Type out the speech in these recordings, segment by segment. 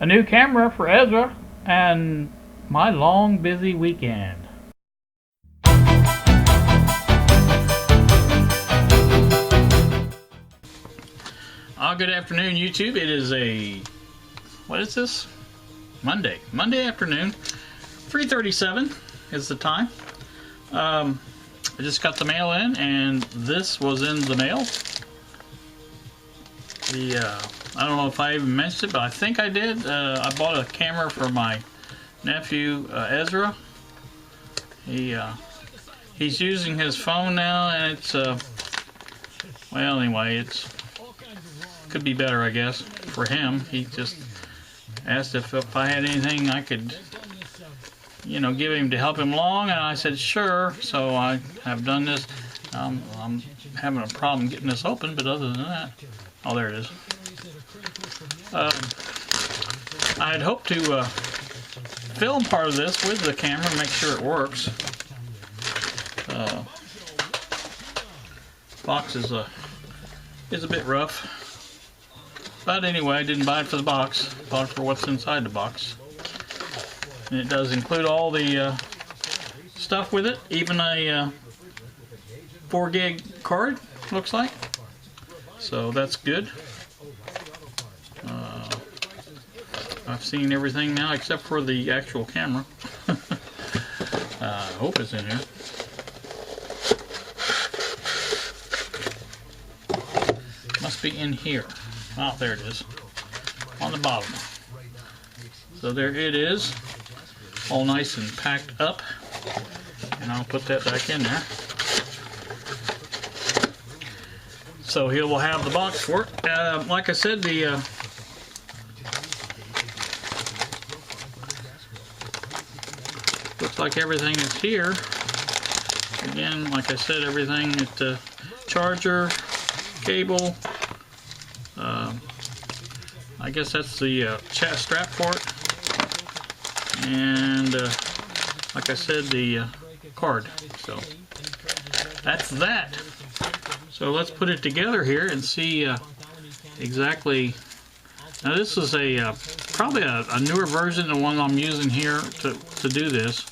a new camera for Ezra, and my long busy weekend. Good afternoon, YouTube. It is what is this? Monday afternoon. 3:37 is the time. I just got the mail in, and this was in the mail. I don't know if I even mentioned it, but I think I did. I bought a camera for my nephew, Ezra. He's using his phone now, and it's, well, anyway, could be better, I guess, for him. He just asked if I had anything I could, give him to help him along, and I said sure. So I have done this. I'm having a problem getting this open, but other than that, oh, there it is. I had hoped to film part of this with the camera, make sure it works. Box is a bit rough. But anyway, I didn't buy it for the box. I bought it for what's inside the box. And it does include all the stuff with it, even a 4 gig card, looks like. So that's good. I've seen everything now except for the actual camera. I hope it's in here. Must be in here. Oh, there it is, on the bottom. So there it is, all nice and packed up, and I'll put that back in there. So he will have the box for it. Like I said, looks like everything is here. Again, like I said, everything at charger, cable. I guess that's the strap for it, and like I said, the card. So that's that. So let's put it together here and see exactly. Now this is probably a newer version than the one I'm using here to do this.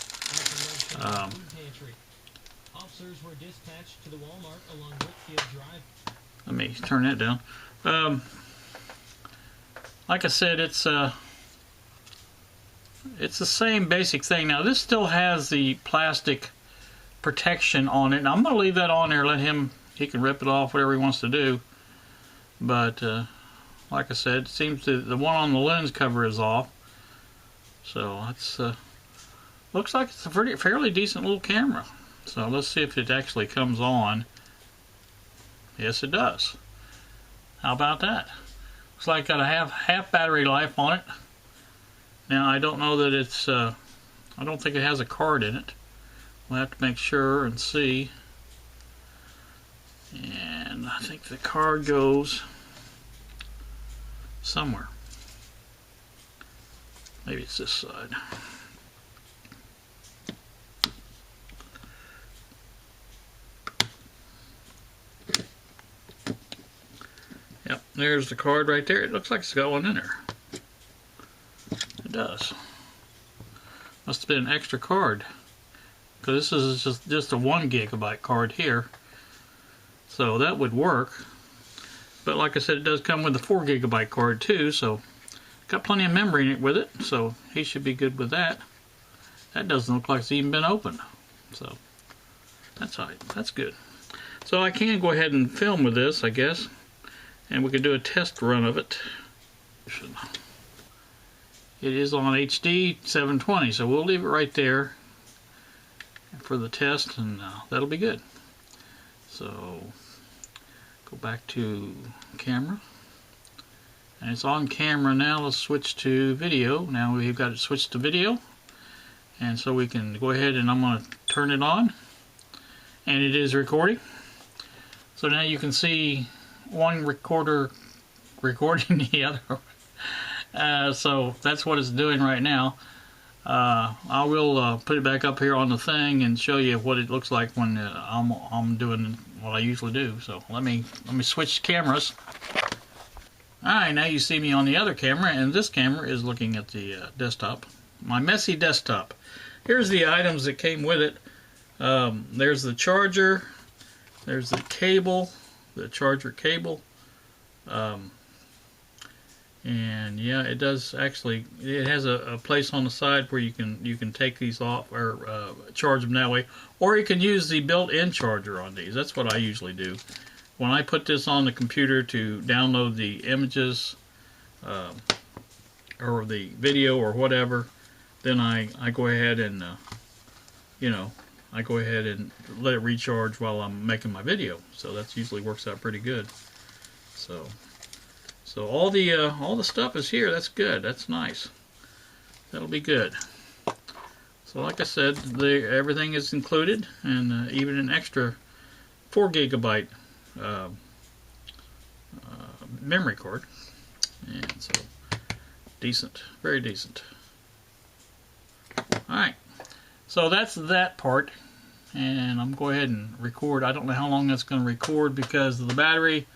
Let me turn that down. Like I said, it's the same basic thing. Now this still has the plastic protection on it, and I'm going to leave that on there. He can rip it off, whatever he wants to do. But like I said, it seems the one on the lens cover is off. So it's looks like it's a fairly decent little camera. So let's see if it actually comes on. Yes, it does. How about that? Looks like got a half battery life on it. Now I don't know that it's I don't think it has a card in it. We'll have to make sure and see. And I think the card goes somewhere. Maybe it's this side. Yep, there's the card right there. It looks like it's got one in there. It does. Must have been an extra card, because this is just a 1 gigabyte card here. So that would work. But like I said, it does come with a 4 gigabyte card too, so got plenty of memory in it with it, so he should be good with that. That doesn't look like it's even been opened. So that's all right. That's good. So I can go ahead and film with this, I guess. And we could do a test run of it. It is on HD 720, so we'll leave it right there for the test, and that'll be good. So go back to camera, and it's on camera now. Let's switch to video. Now we've got it switched to video, and so we can go ahead and I'm going to turn it on, and it is recording. So now you can see one recorder recording the other. So that's what it's doing right now. I will put it back up here on the thing and show you what it looks like when I'm doing what I usually do. So let me switch cameras. Alright, now you see me on the other camera, and this camera is looking at the desktop. My messy desktop. Here's the items that came with it. There's the charger, there's the cable, the charger cable, and yeah, it does actually, it has a place on the side where you can take these off or charge them that way, or you can use the built-in charger on these. That's what I usually do. When I put this on the computer to download the images or the video or whatever, then I go ahead and I go ahead and let it recharge while I'm making my video. So that usually works out pretty good. So all the stuff is here. That's good. That's nice. That'll be good. So like I said, everything is included, and even an extra 4 gigabyte memory card. And so decent, very decent. Alright, so that's that part, and I'm going to go ahead and record. I don't know how long that's going to record because of the battery,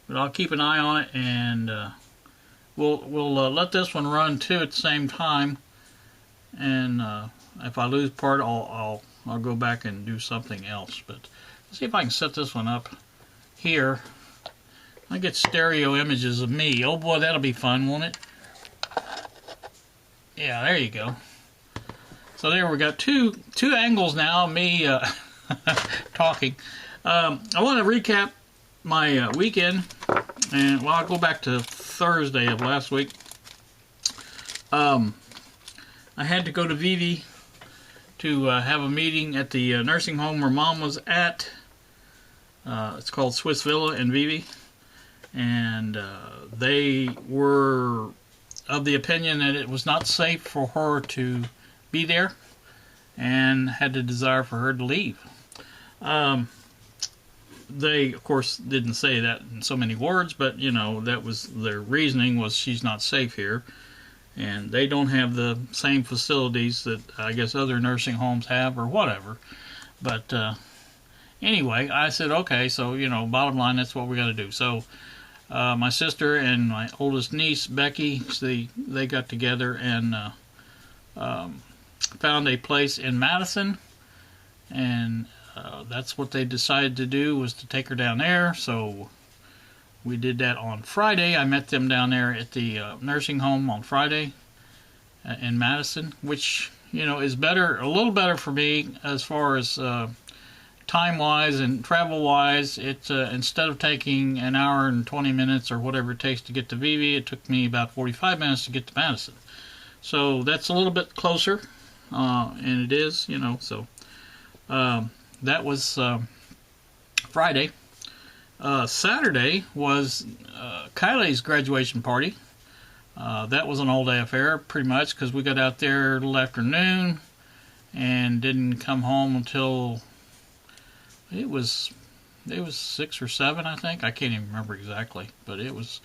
but I'll keep an eye on it, and we'll let this one run too at the same time, and if I lose part, I'll go back and do something else. But let's see if I can set this one up here. I get stereo images of me. Oh boy, that'll be fun, won't it? Yeah, there you go. So there we got two angles now, me talking. I want to recap my weekend, and well, I'll go back to Thursday of last week. I had to go to Vivi to have a meeting at the nursing home where Mom was at. It's called Swiss Villa in Vivi, and they were of the opinion that it was not safe for her to be there, and had the desire for her to leave. They, of course, didn't say that in so many words, but you know, that was their reasoning, was she's not safe here, and they don't have the same facilities that I guess other nursing homes have or whatever. But anyway, I said, okay, so you know, bottom line, that's what we got to do. So my sister and my oldest niece Becky, they got together and found a place in Madison, and that's what they decided to do, was to take her down there. So we did that on Friday. I met them down there at the nursing home on Friday in Madison, which, you know, is better, a little better for me as far as time-wise and travel-wise. It instead of taking an hour and 20 minutes or whatever it takes to get to Vivi, it took me about 45 minutes to get to Madison. So that's a little bit closer, and it is, you know, so that was Friday. Saturday was Kylie's graduation party. That was an all-day affair, pretty much, because we got out there a little afternoon and didn't come home until it was 6 or 7, I think. I can't even remember exactly, but it was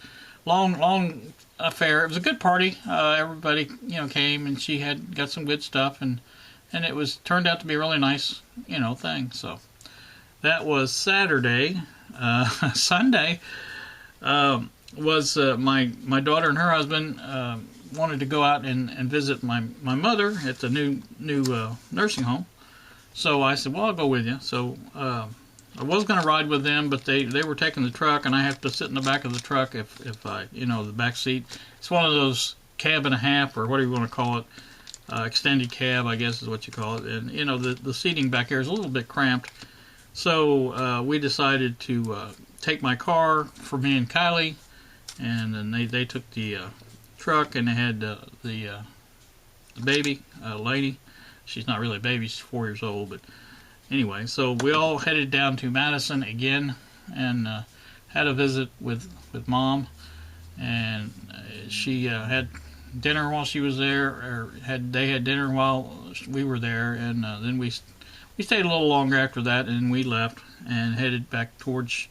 long affair. It was a good party. Everybody, you know, came, and she had got some good stuff, and it turned out to be a really nice, you know, thing. So that was Saturday. Sunday was my daughter and her husband wanted to go out and visit my mother at the new nursing home. So I said, well, I'll go with you. So I was going to ride with them, but they were taking the truck, and I have to sit in the back of the truck if I, you know, the back seat. It's one of those cab and a half, or whatever you want to call it, extended cab, I guess is what you call it. And you know, the seating back here is a little bit cramped. So we decided to take my car for me and Kylie, and then they took the truck, and they had the baby, lady. She's not really a baby, she's 4 years old, but anyway, so we all headed down to Madison again, and had a visit with Mom, and she had dinner while she was there, or they had dinner while we were there, and then we stayed a little longer after that, and we left and headed back towards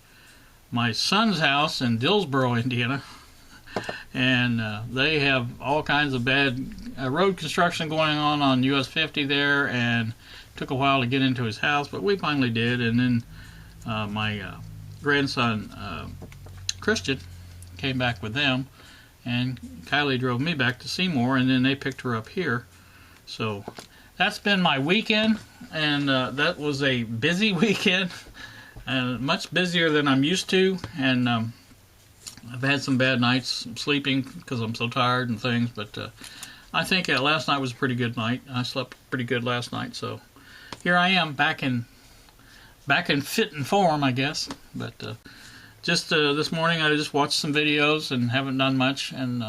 my son's house in Dillsboro, Indiana. And they have all kinds of bad road construction going on US 50 there, and took a while to get into his house, but we finally did. And then my grandson Christian came back with them, and Kylie drove me back to Seymour, and then they picked her up here. So that's been my weekend, and that was a busy weekend, and much busier than I'm used to, and I've had some bad nights sleeping because I'm so tired and things, but I think last night was a pretty good night. I slept pretty good last night, so here I am back in fit and form, I guess. But just this morning I just watched some videos and haven't done much, and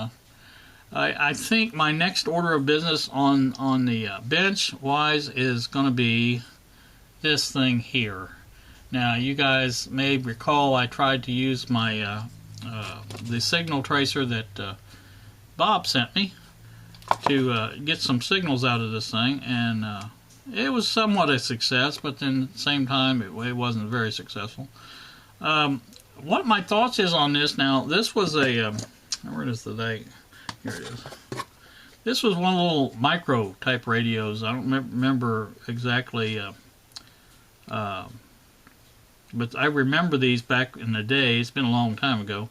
I think my next order of business on the bench wise is going to be this thing here. Now you guys may recall I tried to use my the signal tracer that Bob sent me to get some signals out of this thing, and it was somewhat a success, but then at the same time it wasn't very successful. What my thoughts is on this now, this was a where is the date? Here it is. This was one of the little micro type radios. I don't remember exactly, but I remember these back in the day. It's been a long time ago.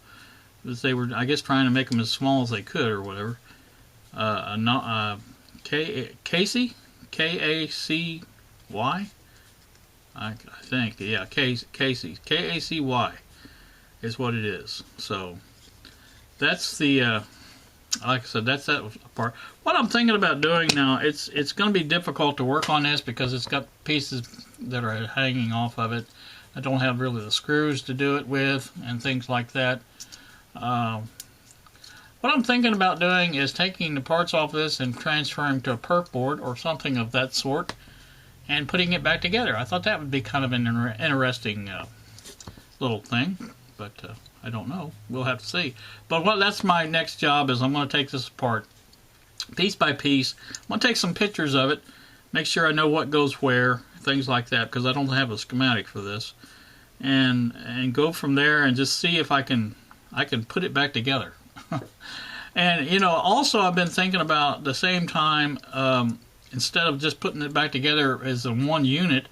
They were, I guess, trying to make them as small as they could or whatever. Casey? K-A-C-Y? I think, yeah, Casey. K-A-C-Y is what it is. So that's the, like I said, that's that part. What I'm thinking about doing now, it's going to be difficult to work on this because it's got pieces that are hanging off of it. I don't have really the screws to do it with and things like that. What I'm thinking about doing is taking the parts off this and transferring to a perf board or something of that sort and putting it back together. I thought that would be kind of an interesting little thing, but I don't know. We'll have to see. But that's my next job is I'm going to take this apart piece by piece. I'm going to take some pictures of it, make sure I know what goes where, things like that, because I don't have a schematic for this, and go from there and just see if I can put it back together. And you know, also I've been thinking about the same time, instead of just putting it back together as a one unit,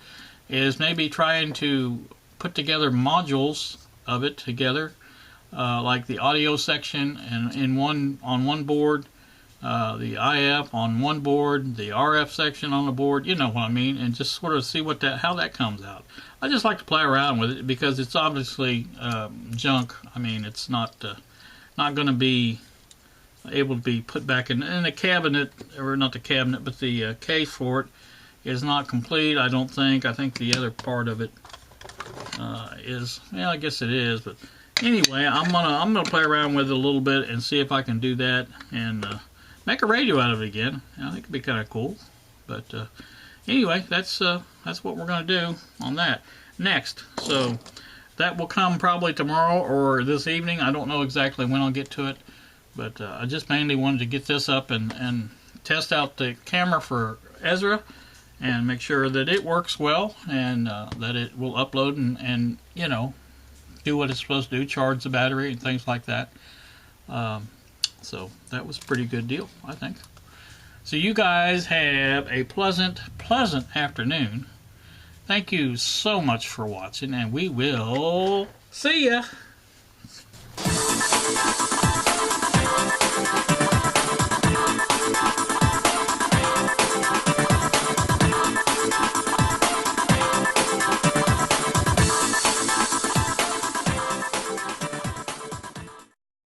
is maybe trying to put together modules of it together, like the audio section and on one board, the IF on one board, the RF section on the board, you know what I mean, and just sort of see how that comes out. I just like to play around with it because it's obviously junk. I mean, it's not going to be able to be put back in the cabinet, or not the cabinet, but the case for it is not complete, I don't think. I think the other part of it is, well, I guess it is, but anyway, I'm gonna play around with it a little bit and see if I can do that and make a radio out of it again. I think it'd be kind of cool. But anyway, that's what we're gonna do on that next. So that will come probably tomorrow or this evening. I don't know exactly when I'll get to it, but I just mainly wanted to get this up and test out the camera for Ezra and make sure that it works well and that it will upload and you know, do what it's supposed to do, charge the battery and things like that. So that was a pretty good deal, I think. So you guys have a pleasant afternoon. Thank you so much for watching, and we will see ya.